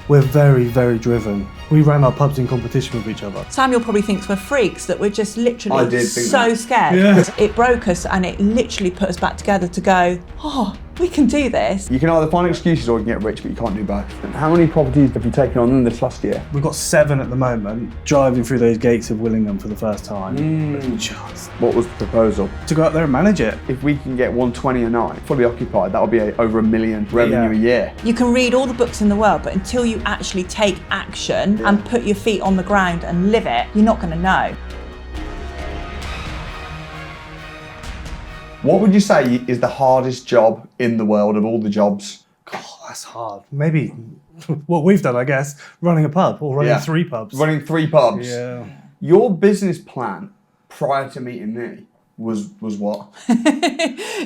We're very, very driven. We ran our pubs in competition with each other. Samuel probably thinks we're freaks, that we're just literally so scared. Yeah. It broke us and it literally put us back together to go, oh, we can do this. You can either find excuses or you can get rich, but you can't do both. How many properties have you taken on in this last year? We've got 7 at the moment, driving through those gates of Willingham for the first time. Just What was the proposal? to go up there and manage it. If we can get 120 a night, fully occupied, that'll be over $1 million revenue a year. You can read all the books in the world, but until you actually take action and put your feet on the ground and live it, you're not going to know. What would you say is the hardest job in the world of all the jobs? God, that's hard. Maybe what we've done, I guess, running a pub or running 3 pubs. Running 3 pubs. Yeah. Your business plan prior to meeting me was what?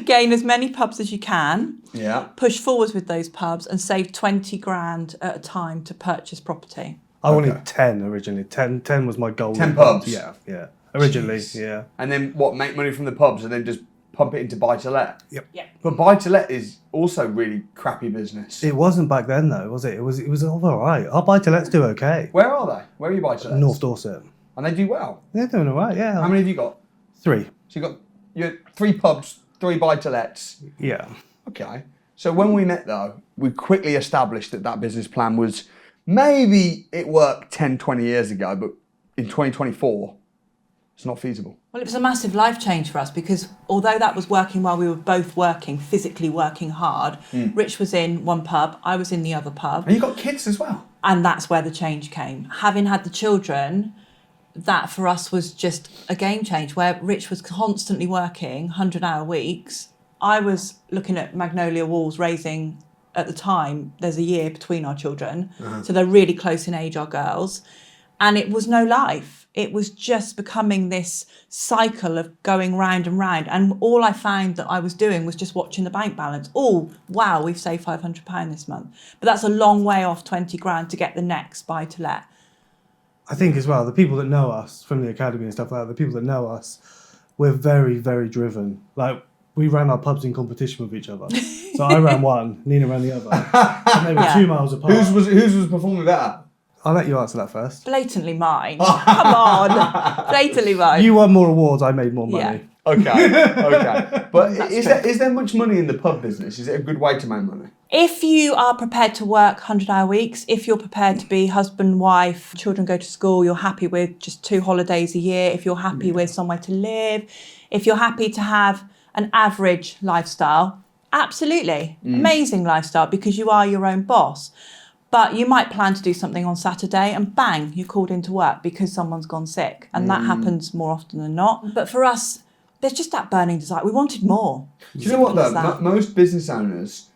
Gain as many pubs as you can, Yeah. push forwards with those pubs and save 20 grand at a time to purchase property. I wanted 10 originally. 10 was my goal. 10 pubs? Yeah. Originally, yeah. And then what, make money from the pubs and then just pump it into buy-to-let? Yep. Yeah. But buy-to-let is also really crappy business. It wasn't back then though, was it? It was all right. Our buy-to-lets do okay. Where are they? Where are you buy-to-lets? North Dorset. And they do well. They're doing all right, yeah. How many have you got? 3. So you got your 3 pubs, 3 buy-to-lets. Yeah. Okay. So when we met though, we quickly established that business plan was, maybe it worked 10, 20 years ago, but in 2024, it's not feasible. Well, it was a massive life change for us because although that was working while we were both working, physically working hard, Rich was in one pub, I was in the other pub. And you got kids as well. And that's where the change came. Having had the children, that for us was just a game change where Rich was constantly working 100-hour weeks. I was looking at magnolia walls raising, at the time, there's a year between our children. So they're really close in age, our girls. And it was no life. It was just becoming this cycle of going round and round. And all I found that I was doing was just watching the bank balance. Oh, wow, we've saved £500 this month. But that's a long way off 20 grand to get the next buy to let. I think as well, the people that know us from the academy and stuff like that, the people that know us, we're very, very driven. Like, we ran our pubs in competition with each other. So I ran one, Nina ran the other. And they were 2 miles apart. Whose was performing better? I'll let you answer that first. Blatantly mine. Come on. Blatantly mine. You won more awards, I made more money. Yeah. Okay. But is true. there much money in the pub business? Is it a good way to make money? If you are prepared to work 100-hour weeks, if you're prepared to be husband, wife, children go to school, you're happy with just 2 holidays a year, if you're happy with somewhere to live, if you're happy to have an average lifestyle, absolutely. Amazing lifestyle because you are your own boss. But you might plan to do something on Saturday and bang, you're called into work because someone's gone sick. And that happens more often than not. But for us, there's just that burning desire. We wanted more. Do you know what though? Most business owners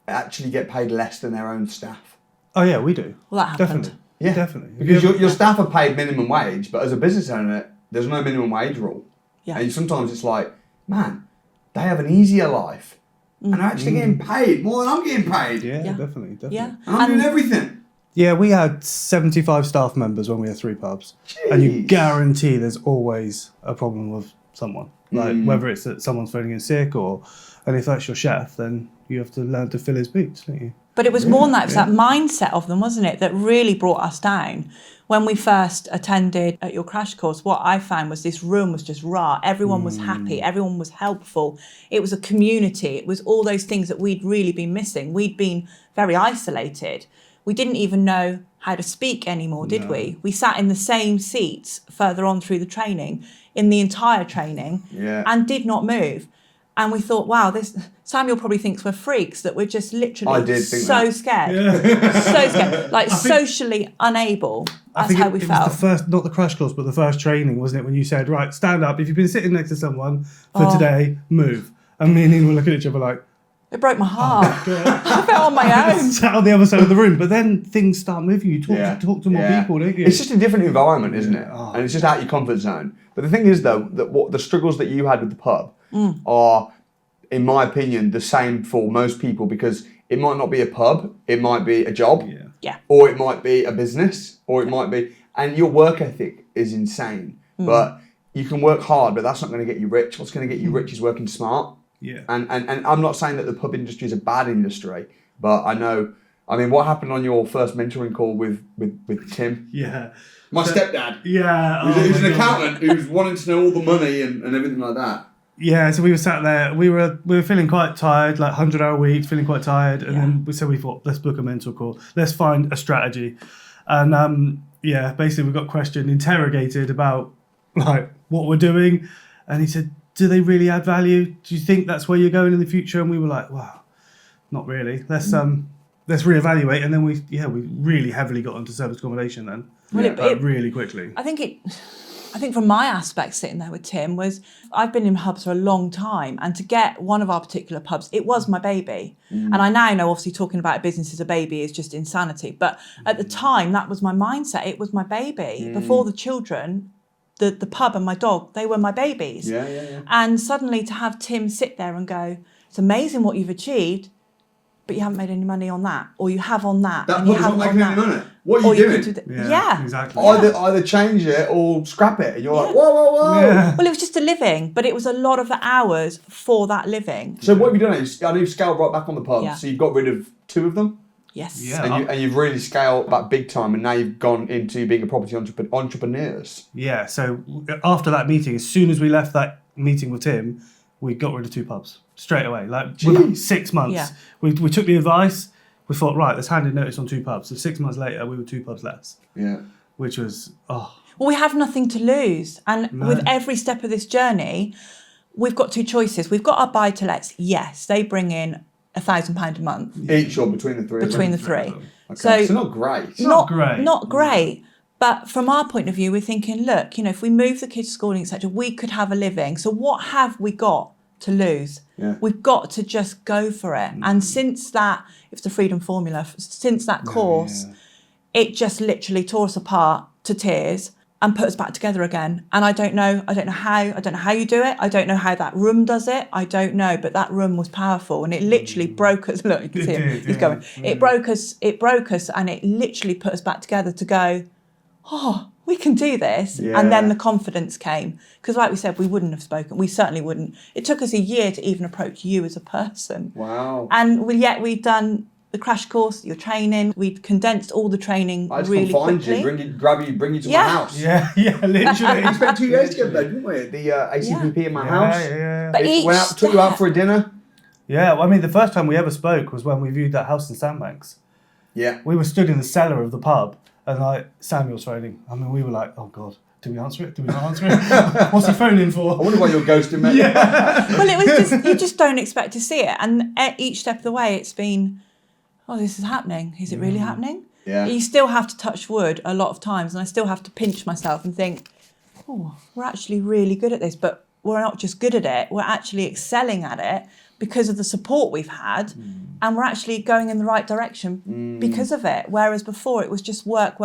actually get paid less than their own staff. Oh yeah, we do. Well, that happened. Definitely. Yeah, Definitely. Because your staff are paid minimum wage, but as a business owner, there's no minimum wage rule. Yeah. And sometimes it's like, man, they have an easier life. And they're actually getting paid more than I'm getting paid. Yeah, Yeah. definitely. Yeah. And I'm doing everything. Yeah, we had 75 staff members when we had 3 pubs. And you Jeez. guarantee there's always a problem with someone. Like whether it's that someone's phoning in sick and if that's your chef, then you have to learn to fill his boots, don't you? But it was more than that. It was that mindset of them, wasn't it, that really brought us down. When we first attended at your crash course, what I found was this room was just raw. Everyone was happy. Everyone was helpful. It was a community. It was all those things that we'd really been missing. We'd been very isolated. We didn't even know how to speak anymore, did we? We sat in the same seats further on through the training, in the entire training, and did not move. And we thought, wow, Samuel probably thinks we're freaks, that we're just literally so scared. So scared. Like socially unable. That's how we felt. It was the first, not the crash course, but the first training, wasn't it? When you said, right, stand up. If you've been sitting next to someone for today, move. And me and Ian were looking at each other like, it broke my heart. I felt on my own. Sat on the other side of the room. But then things start moving. You talk to more people, don't you? It's just a different environment, isn't it? And it's just out of your comfort zone. But the thing is, though, that what the struggles that you had with the pub are, in my opinion, the same for most people, because it might not be a pub, it might be a job, or it might be a business, or it might be, and your work ethic is insane. But you can work hard, but that's not going to get you rich. What's going to get you rich is working smart. Yeah. And I'm not saying that the pub industry is a bad industry, but I know I mean, what happened on your first mentoring call with Tim? Yeah. My stepdad. Yeah. Who's an accountant who's wanting to know all the money and everything like that. Yeah, so we were sat there. We were feeling quite tired, like 100-hour weeks, feeling quite tired, and then we thought, let's book a mentor call. Let's find a strategy, and basically we got questioned, interrogated about like what we're doing, and he said, "Do they really add value? Do you think that's where you're going in the future?" And we were like, "Wow, not really. Let's reevaluate." And then we really heavily got onto service accommodation then, really quickly. I think from my aspect sitting there with Tim was I've been in pubs for a long time, and to get one of our particular pubs, it was my baby. And I now know obviously talking about a business as a baby is just insanity. But at the time that was my mindset. It was my baby. Before the children, the pub and my dog, they were my babies. Yeah. And suddenly to have Tim sit there and go, it's amazing what you've achieved, but you haven't made any money on that, or you have on that. That and you pub's not haven't making on any that. money. What are you doing? Exactly. Either change it or scrap it. And you're like, whoa. Yeah. Well, it was just a living, but it was a lot of the hours for that living. So what have you done? I know you've scaled right back on the pub. Yeah. So you've got rid of 2 of them. Yes. Yeah. And you've really scaled back big time, and now you've gone into being a property entrepreneurs. Yeah, so after that meeting, as soon as we left that meeting with Tim, we got rid of 2 pubs straight away. Like within 6 months, Yeah. we took the advice. We thought, right, let's hand in notice on 2 pubs. So 6 months later, we were 2 pubs less. Yeah. Which was Well, we have nothing to lose, and with every step of this journey, we've got 2 choices. We've got our buy-to-lets. Yes, they bring in £1,000 a month Each or between the 3 of them? between the 3. Okay. So not great. Not great. Not great. But from our point of view, we're thinking, look, if we move the kids to schooling, etc., we could have a living. So what have we got to lose? Yeah. We've got to just go for it. And since that, it's the freedom formula. Since that course, it just literally tore us apart to tears and put us back together again. And I don't know how you do it. I don't know how that room does it. I don't know, but that room was powerful, and it literally broke us. Look, you can see him. He's going. It broke us, and it literally put us back together to go, oh, we can do this. Yeah. And then the confidence came. Because like we said, we wouldn't have spoken. We certainly wouldn't. It took us a year to even approach you as a person. Wow. And yet we'd done the crash course, your training. We'd condensed all the training I just really come find quickly. you, grab you, bring you to my house. Yeah, literally. We spent 2 years together, though, didn't we? At the ACPP in my house. Yeah. But Took you out for a dinner. Yeah, well, I mean, the first time we ever spoke was when we viewed that house in Sandbanks. Yeah. We were stood in the cellar of the pub, and like Samuel's phoning. I mean, we were like, oh God, do we answer it? Do we not answer it? What's he phoning for? I wonder why you're ghosting me. Well, it was just, you just don't expect to see it. And at each step of the way, it's been, oh, this is happening. Is it really happening? Yeah. You still have to touch wood a lot of times, and I still have to pinch myself and think, oh, we're actually really good at this. But we're not just good at it, we're actually excelling at it because of the support we've had, and we're actually going in the right direction because of it. Whereas before it was just work,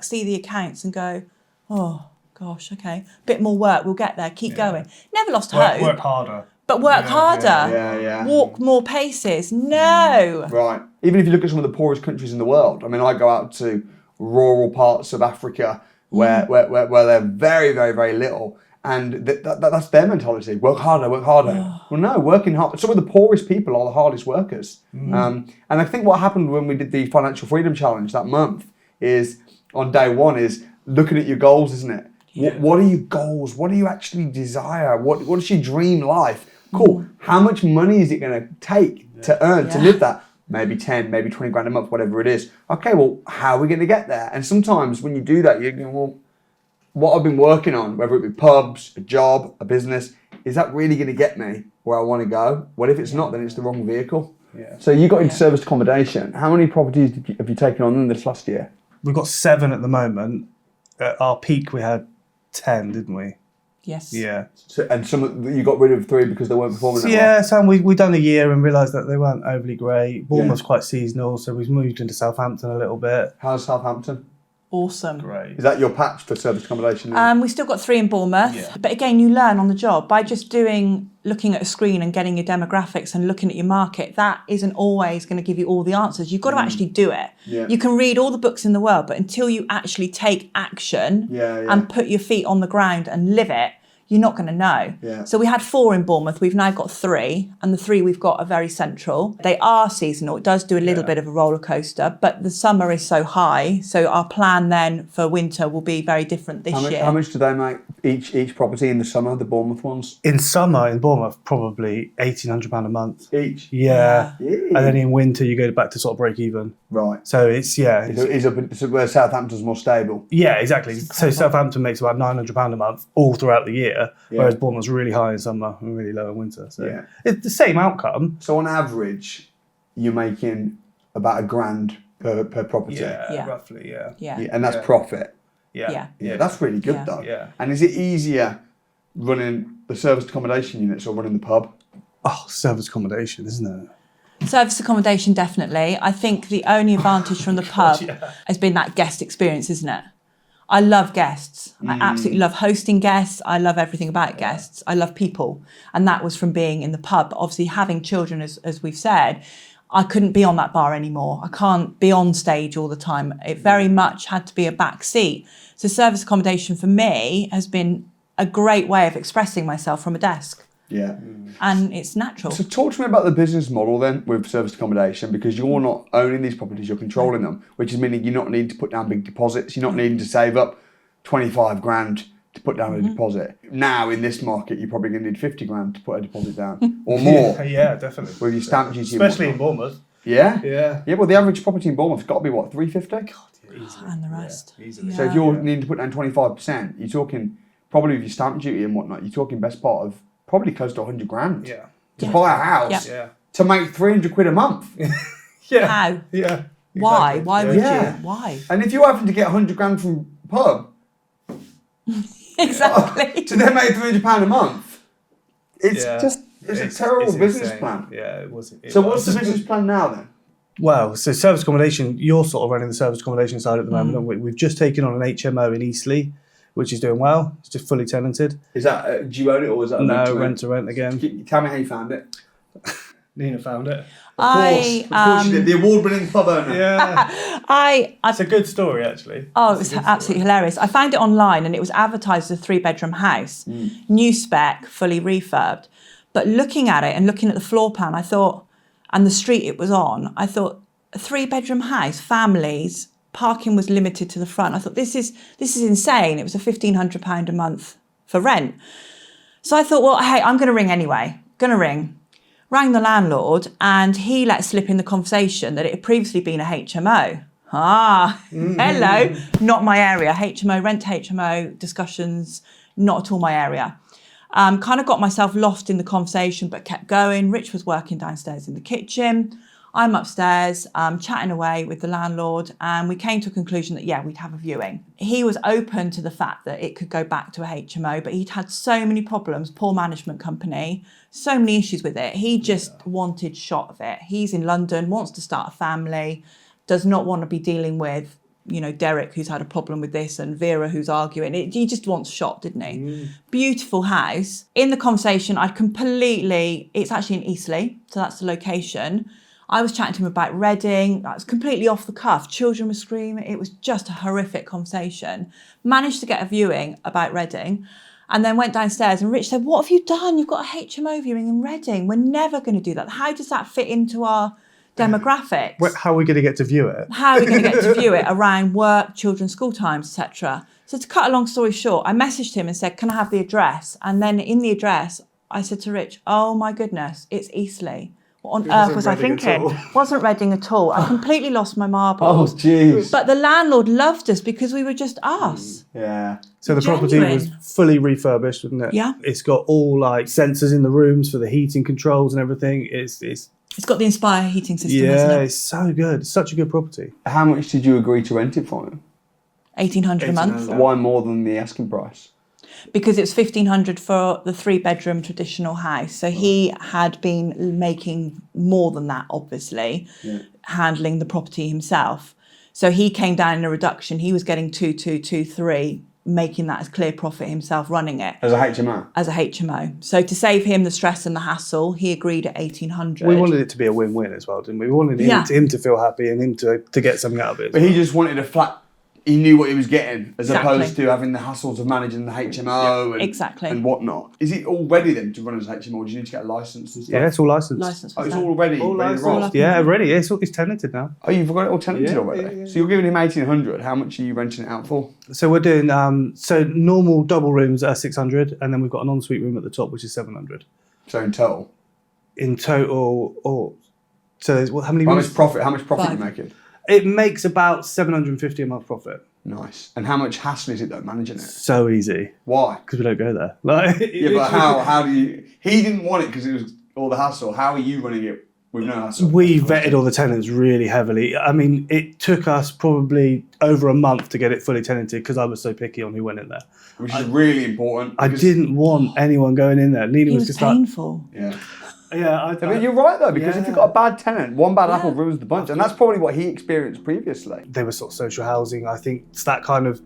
see the accounts and go, oh gosh, okay, bit more work, we'll get there, keep going. Never lost hope. Work harder. But work harder. Yeah. Walk more paces. No. Right. Even if you look at some of the poorest countries in the world, I mean, I go out to rural parts of Africa where they're very, very, very little. And that's their mentality. Work harder. Well, no, working hard. Some of the poorest people are the hardest workers. And I think what happened when we did the Financial Freedom Challenge that month is, on day 1, is looking at your goals, isn't it? Yeah. What are your goals? What do you actually desire? What is your dream life? Cool. How much money is it going to take to earn, to live that? Maybe 10, maybe 20 grand a month, whatever it is. Okay, well, how are we going to get there? And sometimes when you do that, you're going, well, what I've been working on, whether it be pubs, a job, a business, is that really going to get me where I want to go? What if it's not? Then it's the wrong vehicle. Yeah. So you got into serviced accommodation. How many properties have you taken on in this last year? We've got 7 at the moment. At our peak, we had 10, didn't we? Yes. Yeah. So, and you got rid of 3 because they weren't performing that well? Yeah, Sam, we done a year and realised that they weren't overly great. Bournemouth's quite seasonal, so we've moved into Southampton a little bit. How's Southampton? Awesome. Great. Is that your patch for service accommodation? We've still got 3 in Bournemouth. But again, you learn on the job by just looking at a screen and getting your demographics and looking at your market. That isn't always going to give you all the answers. You've got to actually do it. Yeah. You can read all the books in the world, but until you actually take action and put your feet on the ground and live it, you're not going to know. Yeah. So we had 4 in Bournemouth. We've now got 3, and the 3 we've got are very central. They are seasonal. It does do a little bit of a roller coaster, but the summer is so high. So our plan then for winter will be very different this year. How much do they make each property in the summer, the Bournemouth ones? In summer, in Bournemouth, probably £1,800 a month. Each? Yeah. Yeah. And then in winter, you go back to sort of break even. Right. So it's, yeah. It's up so where Southampton's more stable. Yeah, exactly. So Southampton makes about £900 a month all throughout the year, whereas Bournemouth's really high in summer and really low in winter. So it's the same outcome. So on average, you're making about £1,000 per property. Yeah. Roughly, Yeah. And that's profit. Yeah. Yeah, that's really good though. Yeah. And is it easier running the serviced accommodation units or running the pub? Oh, service accommodation, isn't it? Service accommodation, definitely. I think the only advantage from the pub has been that guest experience, isn't it? I love guests. I absolutely love hosting guests. I love everything about guests. I love people. And that was from being in the pub. Obviously, having children, as we've said, I couldn't be on that bar anymore. I can't be on stage all the time. It very much had to be a back seat. So service accommodation for me has been a great way of expressing myself from a desk. Yeah. And it's natural. So talk to me about the business model then with serviced accommodation, because you're not owning these properties, you're controlling them, which is meaning you're not needing to put down big deposits. You're not needing to save up 25 grand to put down a deposit. Now in this market, you're probably going to need 50 grand to put a deposit down or more. Yeah, definitely. With your stamp duty. Especially in Bournemouth. Yeah? Yeah. Yeah, well, the average property in Bournemouth's got to be, what, 350? And the rest. Easily. So if you're needing to put down 25%, you're talking, probably with your stamp duty and whatnot, you're talking best part of probably close to 100 grand. Yeah. To buy a house Yeah. to make 300 quid a month. Yeah. How? Yeah. Why? Exactly. Why would Yeah. you? Why? And if you're having to get 100 grand from pub Exactly. to then make £300 a month, it's a terrible it's business insane. plan. Yeah, it was. So what's the business plan now then? Well, so service accommodation, you're sort of running the service accommodation side at the moment. And we've just taken on an HMO in Eastleigh, which is doing well. It's just fully tenanted. Is that, do you own it or is that No, rent to rent again. Tell me how you found it. Nina found it. Of course you did. The award-winning pub owner. Yeah. It's a good story, actually. Oh, it was absolutely hilarious. I found it online and it was advertised as a 3-bedroom house, new spec, fully refurbed. But looking at it and looking at the floor plan, I thought, and the street it was on, I thought, a 3-bedroom house, families, parking was limited to the front. I thought, this is insane. It was a £1,500 a month for rent. So I thought, well, hey, I'm going to ring anyway. Rang the landlord, and he let slip in the conversation that it had previously been a HMO. Hello, not my area. HMO, rent to HMO discussions, not at all my area. Kind of got myself lost in the conversation, but kept going. Rich was working downstairs in the kitchen. I'm upstairs, chatting away with the landlord, and we came to a conclusion that, we'd have a viewing. He was open to the fact that it could go back to a HMO, but he'd had so many problems, poor management company, so many issues with it. He just wanted shot of it. He's in London, wants to start a family, does not want to be dealing with, Derek, who's had a problem with this, and Vera, who's arguing. He just wants shot, didn't he? Beautiful house. In the conversation, it's actually in Eastleigh, so that's the location. I was chatting to him about Reading. That was completely off the cuff. Children were screaming. It was just a horrific conversation. Managed to get a viewing about Reading, and then went downstairs and Rich said, what have you done? You've got a HMO viewing in Reading. We're never going to do that. How does that fit into our demographics? How are we going to get to view it? How are we going to get to view it around work, children's school times, etc.? So to cut a long story short, I messaged him and said, can I have the address? And then in the address, I said to Rich, oh my goodness, it's Eastleigh. What on earth was I thinking? Wasn't Reading at all. I completely lost my marbles. Oh, jeez. But the landlord loved us because we were just us. Yeah. So the property was fully refurbished, wasn't it? Yeah. It's got all sensors in the rooms for the heating controls and everything. It's got the Inspire heating system, yeah, hasn't it? it's so good. It's such a good property. How much did you agree to rent it for him? £1,800 a month. Why more than the asking price? Because it's £1,500 for the 3-bedroom traditional house. So he had been making more than that, obviously, handling the property himself. So he came down in a reduction. He was getting 2,223, making that as clear profit himself running it. As a HMO? As a HMO. So to save him the stress and the hassle, he agreed at £1,800. We wanted it to be a win-win as well, didn't we? We wanted him to feel happy and him to get something out of it. But he just wanted a flat he knew what he was getting, as Exactly. opposed to having the hassles of managing the HMO Exactly. and whatnot. Is it all ready then to run as HMO, or do you need to get a license and stuff? Yeah, it's all licensed. License. Oh, it's all ready. All ready to licensed. roll. Yeah, ready. It's tenanted now. Oh, you've got it all tenanted Yeah, already? yeah. So you're giving him 1,800. How much are you renting it out for? So we're doing so normal double rooms are 600, and then we've got an ensuite room at the top, which is 700 So in total? in total. So there's, how many How rooms? much profit are you 5. making? It makes about 750 a month profit. Nice. And how much hassle is it though, managing it? So easy Why? because we don't go there. Like, Yeah, but how do you... He didn't want it because it was all the hassle. How are you running it with no hassle? We vetted all the tenants really heavily. I mean, it took us probably over a month to get it fully tenanted because I was so picky on who went in there. Which is really important. I didn't want anyone going in there. Nina It was was just painful. Yeah. like, But you're right though, because if you've got a bad tenant, one bad apple Yeah. ruins the bunch. And that's probably what he experienced previously. they were sort of social housing. I think it's that kind of,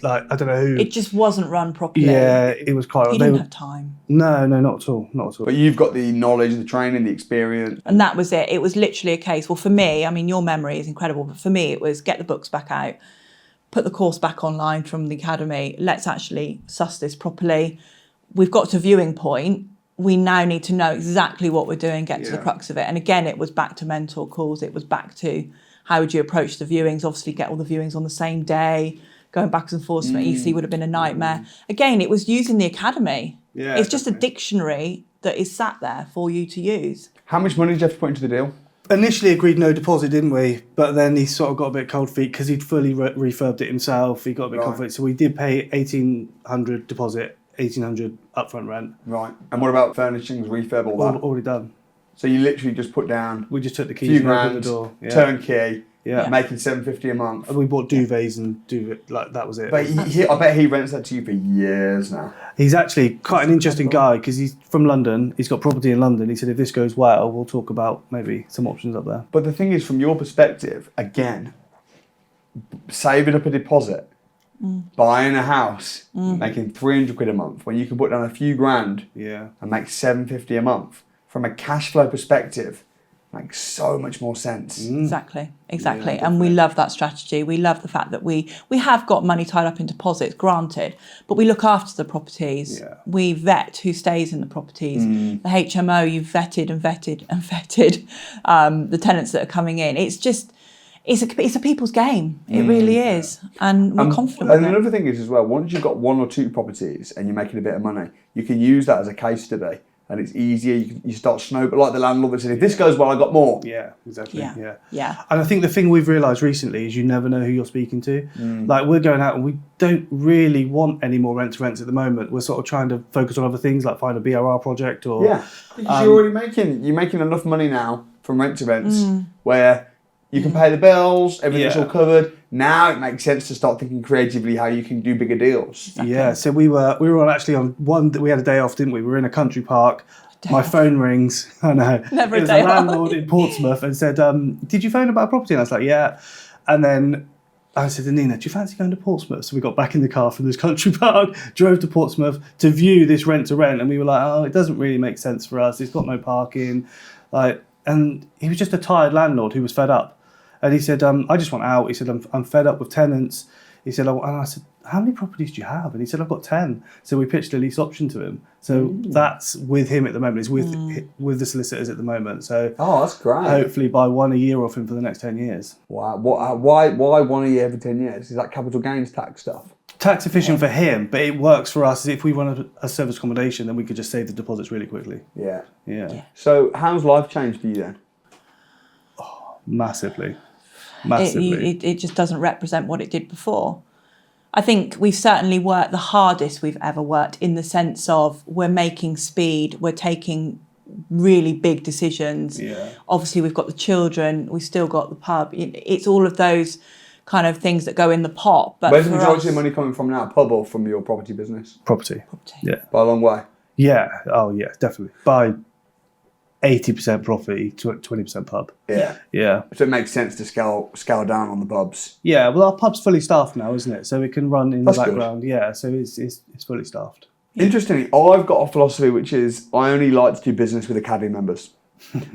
like, I don't know who. It just wasn't run properly. Yeah, it was quite. He didn't have time. No, not at all. Not at all. But you've got the knowledge, the training, the experience. And that was it. It was literally a case. Well, for me, I mean, your memory is incredible, but for me, it was get the books back out, put the course back online from the academy. Let's actually suss this properly. We've got to viewing point. We now need to know exactly what we're doing, get to the crux of it. And again, it was back to mentor calls. It was back to how would you approach the viewings? Obviously, get all the viewings on the same day. Going backwards and forwards from EC would have been a nightmare. Again, it was using the academy. Yeah, it's just a dictionary that is sat there for you to use. How much money did you have to put into the deal? Initially agreed no deposit, didn't we? But then he sort of got a bit cold feet because he'd fully refurbed it himself. He got a bit cold feet, so we did pay 1,800 deposit, 1,800 upfront rent. Right. And what about furnishings, refurb, all that? Already done. So you literally just put down We just took the a keys few and opened grand, the door. Yeah. turnkey, Yeah. making $750 a month. And we bought duvets and like that was it. But I bet he rents that to you for years now. He's actually quite an interesting guy because he's from London. He's got property in London. He said if this goes well, we'll talk about maybe some options up there. But the thing is, from your perspective, again, saving up a deposit, buying a house, making 300 quid a month, when you can put down a few grand Yeah. and make 750 a month, from a cash flow perspective, makes so much more sense. Exactly. Yeah, And we love that strategy. We love the fact that we have got money tied up in deposits, granted, but we look after the properties. Yeah. We vet who stays in the properties. The HMO, you've vetted and vetted and vetted the tenants that are coming in. It's just, it's a people's game. It really is. And we're confident And with it. another thing is as well, once you've got 1 or 2 properties and you're making a bit of money, you can use that as a case study. And it's easier. You start snowball like the landlord that said, if this goes well, I got more. Yeah, exactly. Yeah. And I think the thing we've realised recently is you never know who you're speaking to. Like we're going out and we don't really want any more rent to rents at the moment. We're sort of trying to focus on other things like find a BRR project or Because you're already making enough money now from rent to rents where you can pay the bills, everything's all covered. Now it makes sense to start thinking creatively how you can do bigger deals. Yeah, so we were on one. We had a day off, didn't we? We were in a country park. My phone rings. I know. Never a It was day a off. landlord in Portsmouth and said, "Did you phone about a property?" And I was like, "Yeah." And then I said to Nina, "Do you fancy going to Portsmouth?" So we got back in the car from this country park, drove to Portsmouth to view this rent to rent, and we were like, "Oh, it doesn't really make sense for us. It's got no parking." And he was just a tired landlord who was fed up. And he said, I just want out. He said, I'm fed up with tenants. He said, and I said, how many properties do you have? And he said, I've got 10. So we pitched a lease option to him. So that's with him at the moment. It's with the solicitors at the moment. So that's great. hopefully buy 1 a year off him for the next 10 years. Wow. Why 1 a year every 10 years? Is that capital gains tax stuff? Tax efficient for him, but it works for us. If we run a service accommodation, then we could just save the deposits really quickly. Yeah. So how's life changed for you then? Massively. It just doesn't represent what it did before. I think we've certainly worked the hardest we've ever worked in the sense of we're making speed, we're taking really big decisions. Yeah. Obviously, we've got the children, we've still got the pub. It's all of those kind of things that go in the pot. But Where's the for majority us- of the money coming from now? Pub or from your property business? Property. Yeah. By a long way. Yeah. Oh, yeah, definitely. By 80% property, 20% pub. Yeah. Yeah. So it makes sense to scale down on the pubs. Yeah, well, our pub's fully staffed now, isn't it? So it can run in That's the good. background. Yeah, so it's fully staffed. Interestingly, I've got a philosophy which is I only like to do business with Academy members.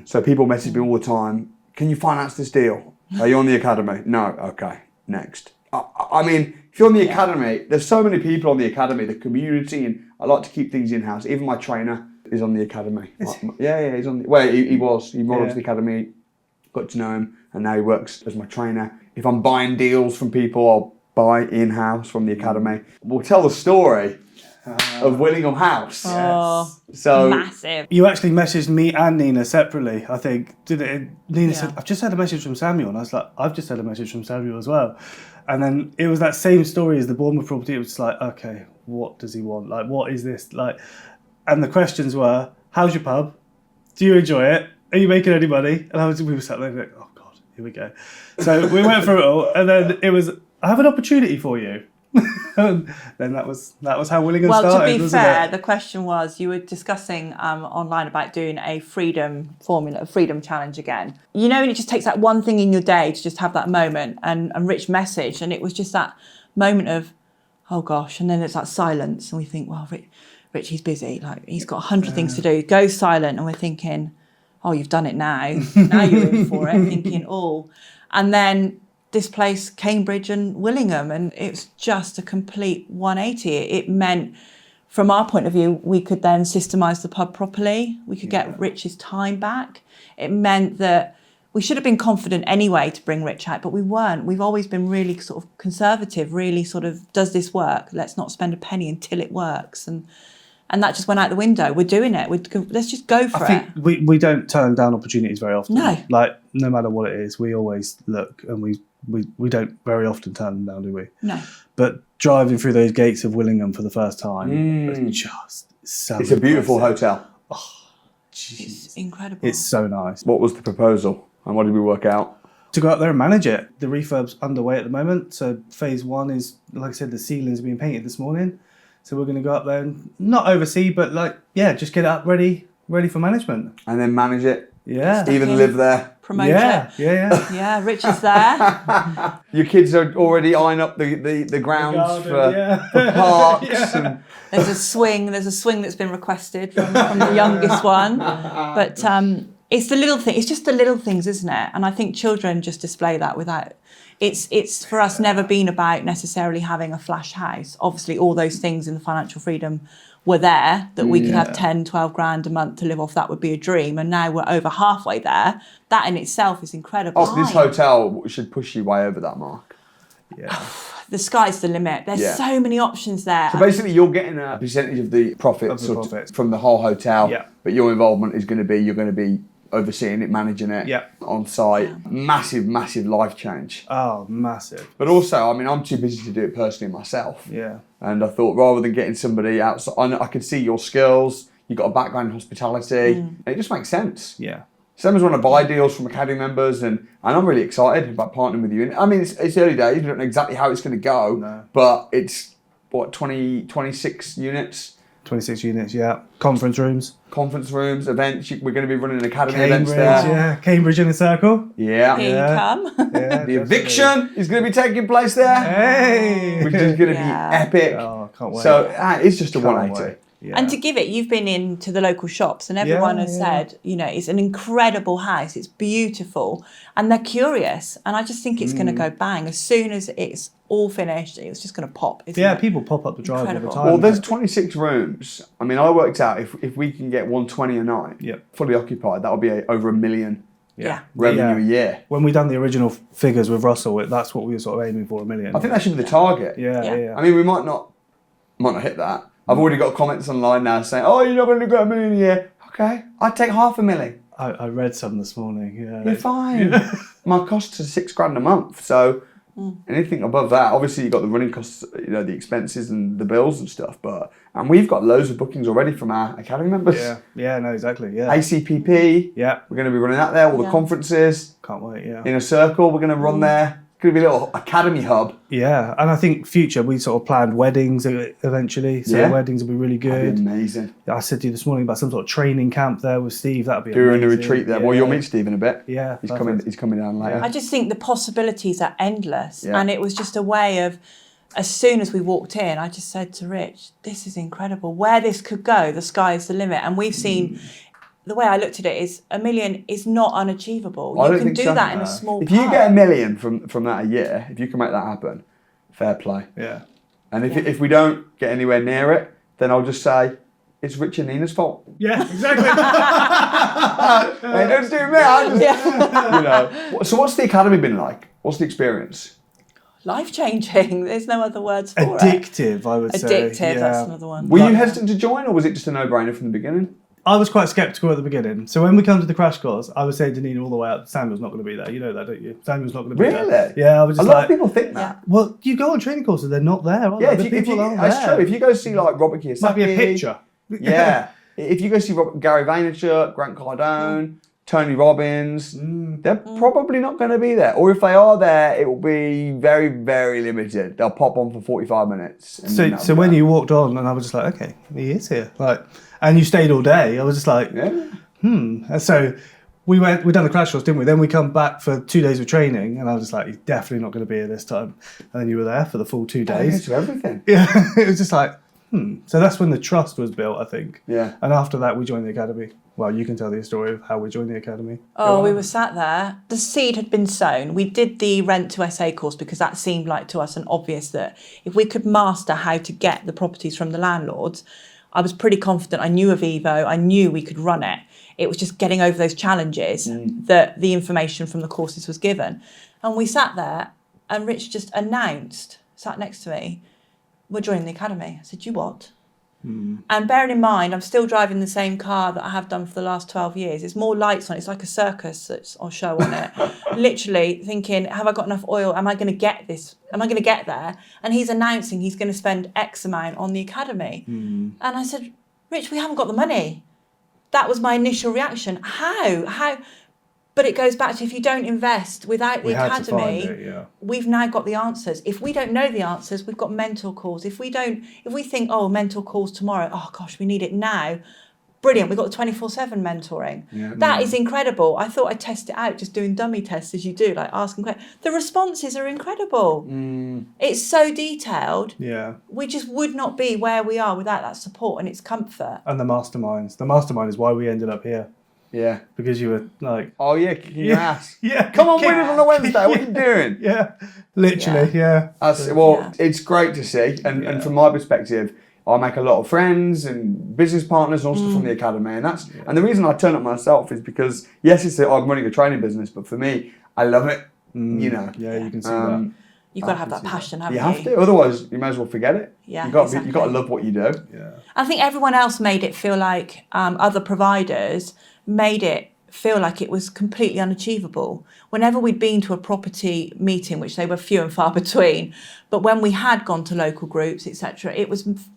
So people message me all the time, can you finance this deal? Are you on the Academy? No. Okay, next. I mean, if you're on the academy, there's so many people on the academy, the community, and I like to keep things in-house. Even my trainer is on the academy. Yeah, he's on the... Well, he was. He modelled the academy, got to know him, and now he works as my trainer. If I'm buying deals from people, I'll buy in-house from the academy. We'll tell the story of Willingham House. Oh, So massive. You actually messaged me and Nina separately, I think. Did it? Nina said, I've just had a message from Samuel. And I was like, I've just had a message from Samuel as well. And then it was that same story as the Bournemouth property. It was like, okay, what does he want? Like, what is this? Like, and the questions were, how's your pub? Do you enjoy it? Are you making any money? And we were sat there like, oh God, here we go. So we went through it all. And then it was, I have an opportunity for you. And then that was how Willingham started. Well, to be fair, it? the question was, you were discussing online about doing a freedom challenge again. You know, and it just takes that one thing in your day to just have that moment, and Rich messaged, and it was just that moment of, oh gosh, and then it's that silence, and we think, well, Rich, he's busy, like he's got 100 things to do, goes silent, and we're thinking, oh, you've done it now, now you're in for it, thinking, oh, and then this place, Cambridge and Willingham, and it's just a complete 180. It meant, from our point of view, we could then systemize the pub properly. We could get Rich's time back. It meant that we should have been confident anyway to bring Rich out, but we weren't. We've always been really sort of conservative, really sort of, does this work? Let's not spend a penny until it works. And that just went out the window. We're doing it. Let's just go for it. I think we don't turn down opportunities very often. No. Like, no matter what it is, we always look, and we don't very often turn them down, do we? No. But driving through those gates of Willingham for the first time, it's just so it's a beautiful hotel. It's incredible. It's so nice. What was the proposal and what did we work out? To go up there and manage it. The refurb's underway at the moment. So phase one is, like I said, the ceilings are being painted this morning. So we're going to go up there and not oversee, but just get it up ready for management. And then manage it. Yeah. Even live there. Promote it. Yeah. Yeah, Rich is there. Your kids are already eyeing up the grounds garden, for parks. And There's a swing that's been requested from the youngest one. But it's the little thing. It's just the little things, isn't it? And I think children just display that without... It's for us never been about necessarily having a flash house. Obviously, all those things in the financial freedom were there, that we could have 10, 12 grand a month to live off. That would be a dream. And now we're over halfway there. That in itself is incredible. this hotel should push you way over that mark. Yeah. The sky's the limit. There's so many options there. So basically, you're getting a percentage of the profits from the whole hotel, but your involvement is going to be overseeing it, managing it, on site. Massive life change. Oh, massive. But also, I mean, I'm too busy to do it personally myself. Yeah. And I thought, rather than getting somebody outside, I could see your skills. You've got a background in hospitality. And it just makes sense. Yeah. Some want to buy deals from Academy members, and I'm really excited about partnering with you. And I mean, it's early days. We don't know exactly how it's going to go, but it's, 26 units? 26 units, yeah. Conference rooms, events. We're going to be running Academy events there. Yeah, Cambridge in a circle. Yeah. Here you come. Yeah, The eviction is going to be taking place there. Hey! Which is going to be epic. Oh, I can't wait. So it's just a 180. Yeah. And to give it, you've been into the local shops and everyone has said, it's an incredible house. It's beautiful. And they're curious. And I just think it's going to go bang. As soon as it's all finished, it's just going to pop, isn't it? People pop up the drive all the time. Well, there's 26 rooms. I mean, I worked out if we can get 120 a night, fully occupied, that'll be over $1 million revenue a year. When we done the original figures with Russell, that's what we were sort of aiming for, $1 million. I think that should be the target. Yeah. I mean, we might not hit that. I've already got comments online now saying, "Oh, you're not going to get $1 million a year." Okay, I'd take $500,000. I read some this morning. Yeah, you're fine. My costs are $6,000 a month, so anything above that, obviously you've got the running costs, the expenses and the bills and stuff. And we've got loads of bookings already from our Academy members. Yeah, no, exactly. Yeah, ACPP. Yeah, we're going to be running that there. All the conferences. Can't wait. Yeah, in a circle, we're going to run there. Could be a little Academy hub. Yeah, and I think future we sort of planned weddings eventually. So weddings will be really good. That'd be amazing. I said to you this morning about some sort of training camp there with Steve. That'd be doing amazing. a retreat there. Well, you'll meet Steve in a bit. Yeah, he's coming down later. I just think the possibilities are endless, and it was just a way of. As soon as we walked in, I just said to Rich, "This is incredible. Where this could go, the sky is the limit." And we've seen. The way I looked at it is $1 million is not unachievable. You can do that in a small If you get $1 million from that a year, if you can make that happen, fair play. Yeah. And if we don't get anywhere near it, then I'll just say it's Rich and Nina's fault. Yeah, exactly. Hey, don't do me. I just, you know. So what's the academy been like? What's the experience? Life-changing. There's no other words for it. Addictive, I would say. Addictive, Yeah. that's another one. Were you hesitant to join, or was it just a no-brainer from the beginning? I was quite sceptical at the beginning. So when we come to the crash course, I was saying to Nina all the way up, Samuel's not going to be there. You know that, don't you? Samuel's not going to be there. Really? Yeah, I was A just lot like... of people think that. Well, you go on training courses, they're not there, are Yeah, they? if you, aren't that's there. true. If you go see like Robert Kiyosaki... Might be a picture. Yeah. If you go see Gary Vaynerchuk, Grant Cardone, Tony Robbins, they're probably not going to be there. Or if they are there, it will be very, very limited. They'll pop on for 45 minutes. And then So when you walked on, and I was just like, okay, he is here. Like, and you stayed all day. I was just like, And so we done the crash course, didn't we? Then we come back for 2 days of training, and I was just like, he's definitely not going to be here this time. And then you were there for the full 2 days. to everything. Yeah, it was just like, So that's when the trust was built, I think. Yeah. And after that, we joined the academy. Well, you can tell the story of how we joined the academy. Oh, we were sat there. The seed had been sown. We did the Rent to SA course because that seemed like to us an obvious that if we could master how to get the properties from the landlords, I was pretty confident. I knew of Evo. I knew we could run it. It was just getting over those challenges that the information from the courses was given. And we sat there and Rich just announced, sat next to me, we're joining the academy. I said, you what? And bearing in mind, I'm still driving the same car that I have done for the last 12 years. It's more lights on it. It's like a circus that's on show on it. Literally thinking, have I got enough oil? Am I going to get this? Am I going to get there? And he's announcing he's going to spend X amount on the academy. And I said, Rich, we haven't got the money. That was my initial reaction. How? But it goes back to if you don't invest without the academy, we've now got the answers. If we don't know the answers, we've got mentor calls. If we think, oh, mentor calls tomorrow, oh gosh, we need it now. Brilliant, we've got the 24/7 mentoring. That is incredible. I thought I'd test it out, just doing dummy tests as you do, like asking questions. The responses are incredible. It's so detailed. Yeah. We just would not be where we are without that support and its comfort. And the masterminds. The mastermind is why we ended up here. Yeah. Because you were like... Oh, yeah, kicking your ass. Yeah. Come on, winners on a Wednesday. What are you doing? Yeah. Literally, yeah. It's great to see. And from my perspective, I make a lot of friends and business partners and all stuff from the academy. And the reason I turn up myself is because, yes, I'm running a training business, but for me, I love it. You know. Yeah, you can see that. You've got to have that passion, haven't you? You have to, otherwise you may as well forget it. Yeah, you've got to love what you do. Yeah. I think everyone else made it feel like other providers made it feel like it was completely unachievable. Whenever we'd been to a property meeting, which they were few and far between, but when we had gone to local groups, etc.,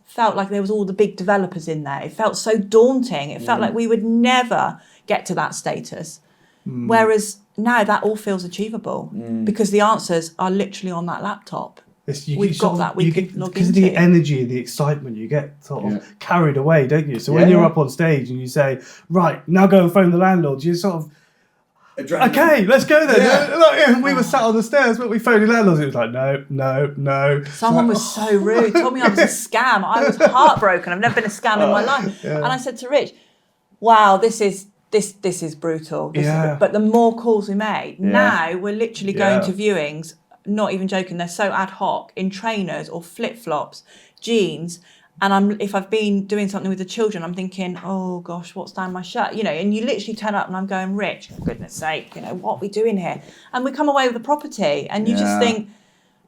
felt like there was all the big developers in there. It felt so daunting. It felt like we would never get to that status. Whereas now that all feels achievable because the answers are literally on that laptop. We've got that. We can log into. Because of the energy, the excitement, you get sort of carried away, don't you? So when you're up on stage and you say, right, now go and phone the landlord, you sort of, okay, let's go then. Yeah. We were sat on the stairs, but we phoned the landlord. It was like, no. Someone was so rude, told me I was a scam. I was heartbroken. I've never been a scam in my life. Yeah. And I said to Rich, wow, this is brutal. But the more calls we made, now we're literally going to viewings, not even joking, they're so ad hoc, in trainers or flip-flops, jeans, and if I've been doing something with the children, I'm thinking, oh gosh, what's down my shirt? You know, and you literally turn up and I'm going, Rich, for goodness sake, you know, what are we doing here? And we come away with a property and you just think,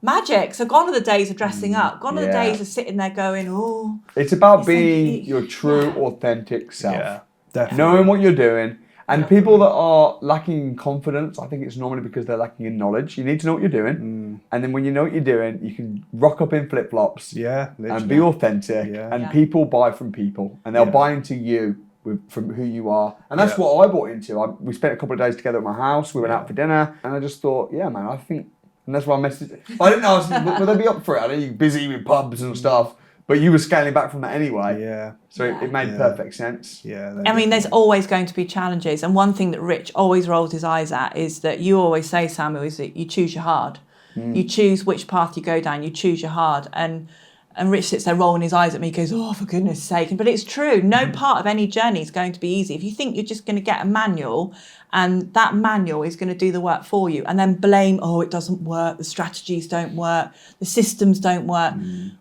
magic. So gone are the days of dressing up. Gone are the days of sitting there going, oh. It's about being your true, authentic self. Yeah, definitely. Knowing what you're doing. And people that are lacking in confidence, I think it's normally because they're lacking in knowledge. You need to know what you're doing. And then when you know what you're doing, you can rock up in flip-flops and be authentic. And people buy from people. And they'll buy into you from who you are. And that's what I bought into. We spent a couple of days together at my house. We went out for dinner. And I just thought, yeah, man, I think... And that's why I messaged... I didn't know, would they be up for it? I know you're busy with pubs and stuff. But you were scaling back from that anyway. Yeah. So it made perfect sense. Yeah. I mean, there's always going to be challenges. And one thing that Rich always rolls his eyes at is that you always say, Samuel, is that you choose your hard. You choose which path you go down. You choose your hard. And And Rich sits there rolling his eyes at me, goes, oh, for goodness sake. But it's true. No part of any journey is going to be easy. If you think you're just going to get a manual and that manual is going to do the work for you and then blame, oh, it doesn't work, the strategies don't work, the systems don't work.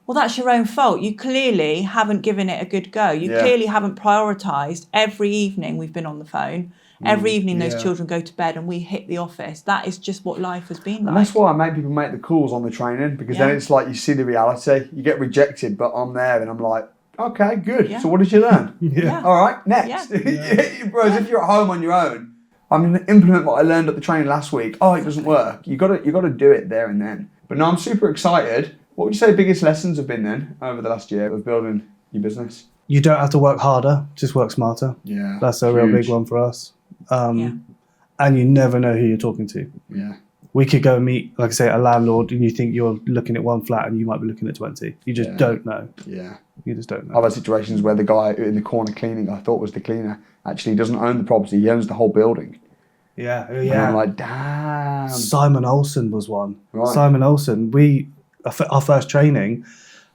Well, that's your own fault. You clearly haven't given it a good go. You clearly haven't prioritised. Every evening we've been on the phone. Every evening those children go to bed and we hit the office. That is just what life has been like. And that's why I make people make the calls on the training, because then it's like you see the reality. You get rejected, but I'm there and I'm like, okay, good. So what did you learn? All right, next. Whereas if you're at home on your own, I'm going to implement what I learned at the training last week. Oh, it doesn't work. You got to do it there and then. But no, I'm super excited. What would you say the biggest lessons have been then over the last year of building your business? You don't have to work harder, just work smarter. Yeah. That's a real big one for us. And you never know who you're talking to. Yeah. We could go and meet, like I say, a landlord, and you think you're looking at one flat and you might be looking at 20. You just don't know. Yeah. You just don't know. I've had situations where the guy in the corner cleaning, I thought was the cleaner, actually doesn't own the property. He owns the whole building. Yeah. And I'm like, damn. Simon Olsen was one. Right. Simon Olsen, our first training,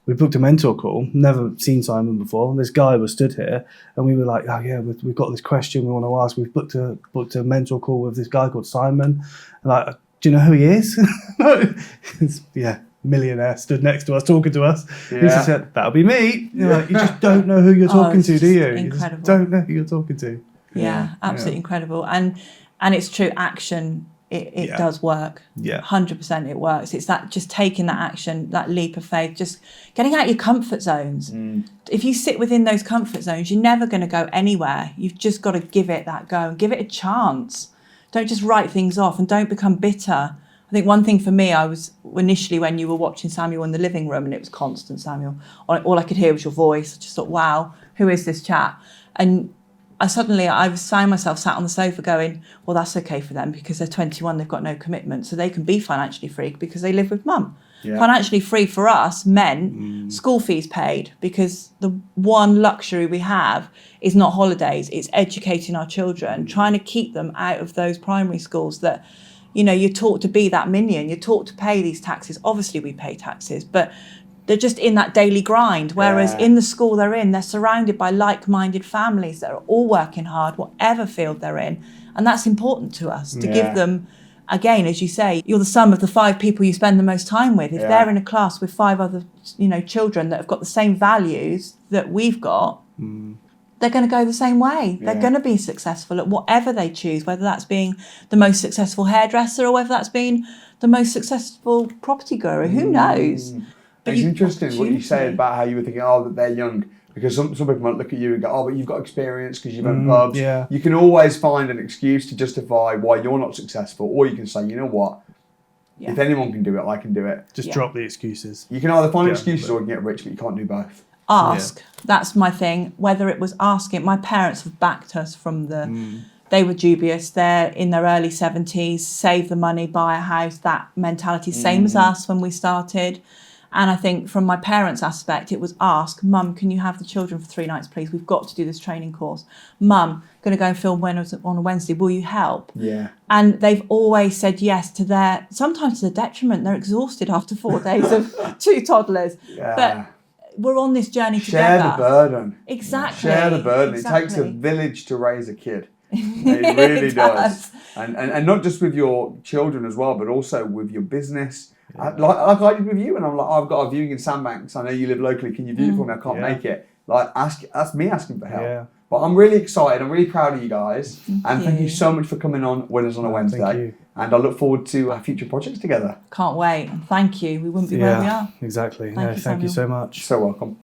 we booked a mentor call, never seen Simon before. And this guy was stood here and we were like, oh yeah, we've got this question we want to ask. We've booked a mentor call with this guy called Simon. And like, do you know who he is? Millionaire stood next to us, talking to us. He just said, that'll be me. You're like, you just don't know who you're talking to, do you? Incredible. You just don't know who you're talking to. Yeah, absolutely incredible. And it's true, action, it does work. Yeah. 100% it works. It's that just taking that action, that leap of faith, just getting out of your comfort zones. If you sit within those comfort zones, you're never going to go anywhere. You've just got to give it that go and give it a chance. Don't just write things off and don't become bitter. I think one thing for me, I was initially when you were watching Samuel in the living room and it was constant Samuel, all I could hear was your voice. I just thought, wow, who is this chap? And I found myself sat on the sofa going, well, that's okay for them because they're 21, they've got no commitment. So they can be financially free because they live with mum. Yeah. Financially free for us meant school fees paid, because the one luxury we have is not holidays, it's educating our children, trying to keep them out of those primary schools that, you know, you're taught to be that minion, you're taught to pay these taxes. Obviously we pay taxes, but they're just in that daily grind. Whereas in the school they're in, they're surrounded by like-minded families that are all working hard, whatever field they're in. And that's important to us, to give them, again, as you say, you're the sum of the 5 people you spend the most time with. If they're in a class with 5 other, children that have got the same values that we've got, they're going to go the same way. They're going to be successful at whatever they choose, whether that's being the most successful hairdresser or whether that's being the most successful property guru. Who knows? But it's interesting what you say about how you were thinking, that they're young. Because some people might look at you and go, but you've got experience because you've owned pubs. Yeah. You can always find an excuse to justify why you're not successful. Or you can say, you know what? If anyone can do it, I can do it. Just drop the excuses. You can either find excuses or you can get rich, but you can't do both. Ask. That's my thing. Whether it was asking. My parents have backed us from the... They were dubious. They're in their early 70s, save the money, buy a house, that mentality. Same as us when we started. And I think from my parents' aspect, it was ask, Mum, can you have the children for 3 nights, please? We've got to do this training course. Mum, going to go and film on a Wednesday. Will you help? Yeah. And they've always said yes to sometimes to their detriment. They're exhausted after 4 days of 2 toddlers. Yeah. But we're on this journey together. Share the burden. Exactly. Share the burden. Exactly. It takes a village to raise a kid. It really does. And not just with your children as well, but also with your business. Yeah. Like I did with you, and I'm like, I've got a viewing in Sandbanks. I know you live locally. Can you view for me? I can't make it. Like, that's me asking for help. Yeah. But I'm really excited. I'm really proud of you guys. Thank you so much for coming on Winners on a Wednesday. Thank you. And I look forward to future projects together. Can't wait. And thank you. We wouldn't be where we are. Exactly. Thank you so much. So welcome.